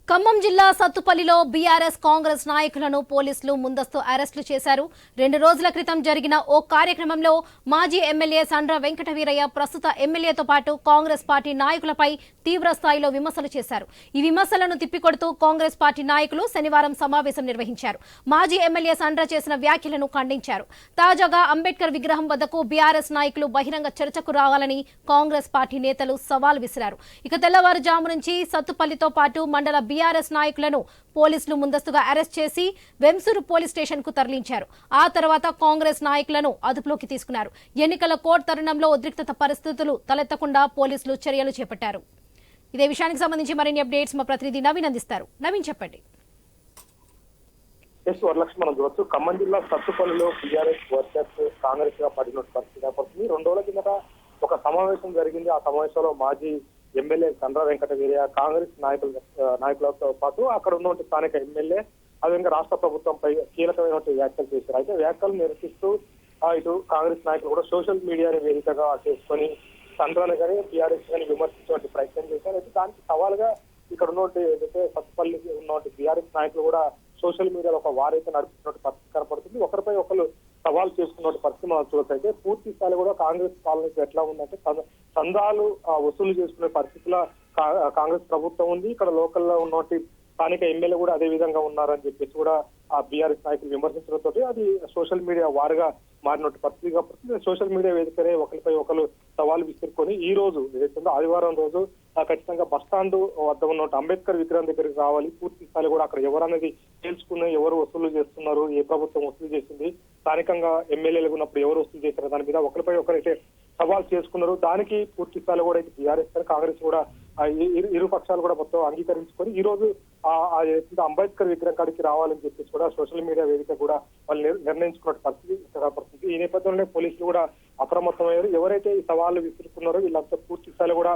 ఖమ్మం జిల్లా సత్తుపల్లిలో బీఆర్ఎస్ కాంగ్రెస్ నాయకులను పోలీసులు ముందస్తు అరెస్టులు చేశారు. 2 రోజుల క్రితం జరిగిన ఓ కార్యక్రమంలో మాజీ ఎమ్మెల్యే సండ్ర వెంకటవీరయ్య ప్రస్తుత ఎమ్మెల్యేతో పాటు కాంగ్రెస్ పార్టీ నాయకులపై తీవ్ర స్థాయిలో విమర్శలు చేశారు. ఈ విమర్శలను తిప్పికొడుతూ కాంగ్రెస్ పార్టీ నాయకులు శనివారం సమావేశం నిర్వహించారు. మాజీ ఎమ్మెల్యే సండ్ర చేసిన వ్యాఖ్యలను ఖండించారు. తాజాగా అంబేద్కర్ విగ్రహం వద్దకు బీఆర్ఎస్ నాయకులు బహిరంగ చర్చకు రావాలని కాంగ్రెస్ పార్టీ నేతలు సవాల్ విసిరారు. ఇక తెల్లవారుజాము నుంచి సత్తుపల్లితో పాటు మండల బీఆర్ఎస్ నాయకులను పోలీసులు ముందస్తుగా అరెస్ట్ చేసి వెంసూరు పోలీస్ స్టేషన్ కు తరలించారు. ఆ తర్వాత కాంగ్రెస్ నాయకులను అదుపులోకి తీసుకున్నారు. ఎన్నికల కోడ్ తరుణంలో ఉద్రిక్తత పరిస్థితులు తలెత్తకుండా పోలీసులు చర్యలు చేపట్టారు. ఇదే విషయానికి సంబంధించి మరిన్ని అప్డేట్స్ మా ప్రతినిధి నవీన్ అందిస్తారు. నవీన్, చెప్పండి. వరలక్ష్మి, మనం చూడొచ్చు ఖమ్మం జిల్లా సత్తుపల్లిలో బీఆర్ఎస్ వర్సెస్ కాంగ్రెస్ గా పడిన పరిస్థితి ఏర్పడుతుంది. 2 రోజుల కిందట ఒక సమావేశం జరిగింది. ఆ సమావేశంలో మాజీ ఎమ్మెల్యే సండ్ర వెంకటవీరయ్య కాంగ్రెస్ నాయకులతో పాటు అక్కడ ఉన్నటువంటి స్థానిక ఎమ్మెల్యే అదేవిధంగా రాష్ట్ర ప్రభుత్వంపై కీలకమైనటువంటి వ్యాఖ్యలు చేశారు. అయితే వ్యాఖ్యలు నిరసిస్తూ ఇటు కాంగ్రెస్ నాయకులు కూడా సోషల్ మీడియాని వేదికగా చేసుకొని సండ్రను కానీ టీఆర్ఎస్ కానీ విమర్శించే ప్రయత్నం చేశారు. అయితే దానికి సవాలుగా ఇక్కడ ఉన్నటువంటి ఏదైతే సత్తుపల్లి ఉన్నటువంటి బీఆర్ఎస్ నాయకులు కూడా సోషల్ మీడియాలో ఒక వారైతే నడుపుతున్నట్టు పరిస్థితి కనపడుతుంది. ఒకరిపై ఒకరు సవాల్ చేసుకున్న పరిస్థితి మనం చూడొచ్చు. అయితే పూర్తి స్థాయిలో కూడా కాంగ్రెస్ పాలన ఎట్లా ఉందంటే చందాలు వసూలు చేసుకునే పరిస్థితిలో కాంగ్రెస్ ప్రభుత్వం ఉంది. ఇక్కడ లోకల్లో ఉన్నటువంటి స్థానిక ఎమ్మెల్యే కూడా అదే విధంగా ఉన్నారని చెప్పేసి కూడా ఆ బీఆర్ఎస్ నాయకులు విమర్శించడంతో అది సోషల్ మీడియా వారుగా మారినట్టు పరిస్థితి కాబట్టి సోషల్ మీడియా వేదికనే ఒకరిపై ఒకరు సవాలు విసురుకొని ఈ రోజు ఏదైతే ఆదివారం రోజు ఖచ్చితంగా బస్టాండ్ వద్ద ఉన్న అంబేద్కర్ విగ్రహం దగ్గరికి రావాలి, పూర్తి స్థాయి కూడా అక్కడ ఎవరనేది తెలుసుకుని ఎవరు వసూలు చేస్తున్నారు, ఏ ప్రభుత్వం వసూలు చేసింది, స్థానికంగా ఎమ్మెల్యేలు ఉన్నప్పుడు ఎవరు వసూలు చేశారు దాని మీద ఒకరిపై ఒకరైతే సవాల్ చేసుకున్నారు. దానికి పూర్తి స్థాయిలో కూడా బీఆర్ఎస్ కాంగ్రెస్ కూడా ఇరు పక్షాలు కూడా మొత్తం అంగీకరించుకొని ఈ రోజు అంబేద్కర్ విగ్రహం కాడికి రావాలని చెప్పేసి కూడా సోషల్ మీడియా వేదిక కూడా వాళ్ళు నిర్ణయించుకున్న పరిస్థితి. ఈ నేపథ్యంలోనే పోలీసులు కూడా అప్రమత్తమయ్యారు. ఎవరైతే ఈ సవాళ్లు విసురుకున్నారో వీళ్ళంతా పూర్తి స్థాయిలో కూడా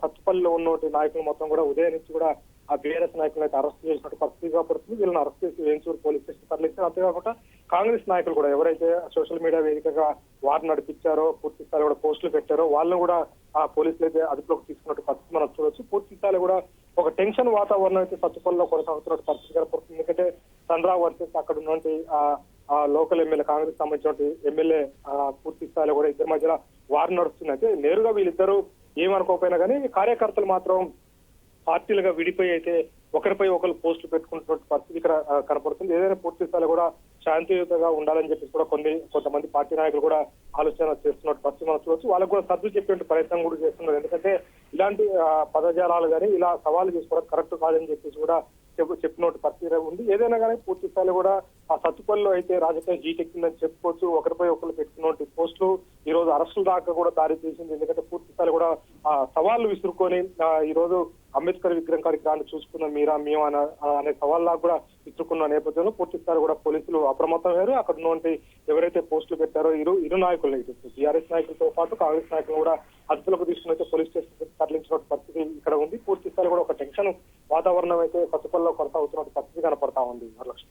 సత్తుపల్లిలో ఉన్న నాయకులు మొత్తం కూడా ఉదయం నుంచి కూడా ఆ బీఆర్ఎస్ నాయకులను అయితే అరెస్ట్ చేసినట్టు పరిస్థితిగా పడుతుంది. వీళ్ళని అరెస్ట్ చేసి వేంచూరు పోలీస్ స్టేషన్ తరలించారు. అంతేకాకుండా కాంగ్రెస్ నాయకులు కూడా ఎవరైతే సోషల్ మీడియా వేదికగా వారు నడిపించారో పూర్తి స్థాయిలో కూడా పోస్టులు పెట్టారో వాళ్ళని కూడా ఆ పోలీసులు అయితే అదుపులోకి తీసుకున్నట్టు పరిస్థితి మనం చూడొచ్చు. పూర్తి స్థాయిలో కూడా ఒక టెన్షన్ వాతావరణం అయితే సత్తుపల్లిలో కొనసాగుతున్నట్టు పరిస్థితి కనపడుతుంది. ఎందుకంటే సండ్ర వర్సెస్ అక్కడ ఉన్నటువంటి ఆ లోకల్ ఎమ్మెల్యే కాంగ్రెస్ సంబంధించిన ఎమ్మెల్యే పూర్తి స్థాయిలో కూడా ఇద్దరి మధ్యలో వారు నడుస్తుంది. అయితే నేరుగా వీళ్ళిద్దరూ ఏమనుకోకపోయినా కానీ కార్యకర్తలు మాత్రం పార్టీలుగా విడిపోయి అయితే ఒకరిపై ఒకరు పోస్టులు పెట్టుకుంటున్న పరిస్థితి ఇక్కడ కనపడుతుంది. ఏదైనా పూర్తి స్థాయిలో కూడా శాంతియుతంగా ఉండాలని చెప్పేసి కూడా కొంతమంది పార్టీ నాయకులు కూడా ఆలోచన చేస్తున్నట్టు పరిస్థితి మనం చూడవచ్చు. వాళ్ళకు కూడా సర్దు చెప్పే ప్రయత్నం కూడా చేస్తున్నారు. ఎందుకంటే ఇలాంటి పదజాలాలు కానీ ఇలా సవాలు చేసుకోవడం కరెక్ట్ కాదని చెప్పేసి కూడా చెప్పినట్టు పరిస్థితి ఉంది. ఏదైనా కానీ పూర్తి స్థాయిలో కూడా ఆ సత్తుపల్లిలో అయితే రాజకీయ జీటెక్కిందని చెప్పుకోవచ్చు. ఒకరిపై ఒకరు పెట్టుకున్నటువంటి పోస్టులు ఈ రోజు అరెస్టుల దాకా కూడా దారి తీసింది. ఎందుకంటే పూర్తి స్థాయిలో కూడా సవాళ్లు విసురుకొని ఈ రోజు అంబేద్కర్ విగ్రహం కాడికి రాని చూసుకున్నాం మీరా మేము అనే సవాళ్ళ కూడా విసురుకున్న నేపథ్యంలో పూర్తి స్థాయిలో కూడా పోలీసులు అప్రమత్తమయ్యారు. అక్కడ ఉన్నటువంటి ఎవరైతే పోస్టులు పెట్టారో ఇరు నాయకులు టీఆర్ఎస్ నాయకులతో పాటు కాంగ్రెస్ నాయకులు కూడా అదుపులోకి తీసుకుని అయితే పోలీస్ స్టేషన్ తరలించిన పరిస్థితి ఇక్కడ ఉంది. పూర్తి స్థాయిలో కూడా ఒక టెన్షన్ వాతావరణం అయితే సత్తుపల్లిలో కొనసాగుతున్న పరిస్థితి కనపడతా ఉంది. వరలక్ష్మి.